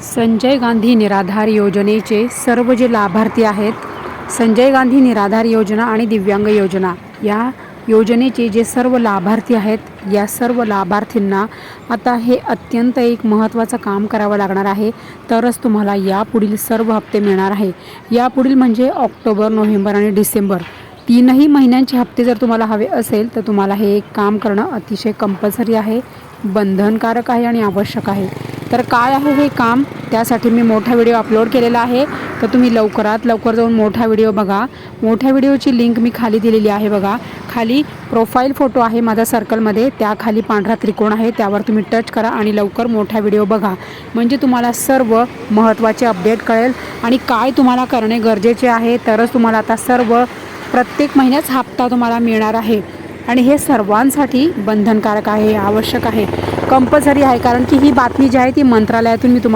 संजय गांधी निराधार योजनेचे सर्व जे लाभार्थी आहेत, संजय गांधी निराधार योजना आणि दिव्यांग योजना या योजनेचे जे सर्व लाभार्थी आहेत, या सर्व लाभार्थींना आता हे अत्यंत एक महत्त्वाचं काम करावं लागणार आहे. तरच तुम्हाला यापुढील सर्व हप्ते मिळणार आहे. यापुढील म्हणजे ऑक्टोबर, नोव्हेंबर आणि डिसेंबर तीनही महिन्यांचे हप्ते जर तुम्हाला हवे असेल तर तुम्हाला हे एक काम करणं अतिशय कंपल्सरी आहे, बंधनकारक आहे आणि आवश्यक आहे. तर काय आहे हे काम, त्यासाठी मी मोठा व्हिडिओ अपलोड केलेला आहे. तर तुम्ही लवकरात लवकर जाऊन मोठा व्हिडिओ बघा. मोठ्या व्हिडिओची लिंक मी खाली दिलेली आहे बघा. खाली प्रोफाईल फोटो आहे माझा सर्कलमध्ये, त्याखाली पांढरा त्रिकोण आहे, त्यावर तुम्ही टच करा आणि लवकर मोठा व्हिडिओ बघा. म्हणजे तुम्हाला सर्व महत्त्वाचे अपडेट कळेल आणि काय तुम्हाला करणे गरजेचे आहे. तरच तुम्हाला आता सर्व प्रत्येक महिन्याच हप्ता तुम्हाला मिळणार आहे. आणि हे सर्वांसाठी बंधनकारक आहे, आवश्यक आहे, कंपल्सरी आहे. कारण की ही बातमी जी आहे ती मंत्रालयातून मी तुम्हाला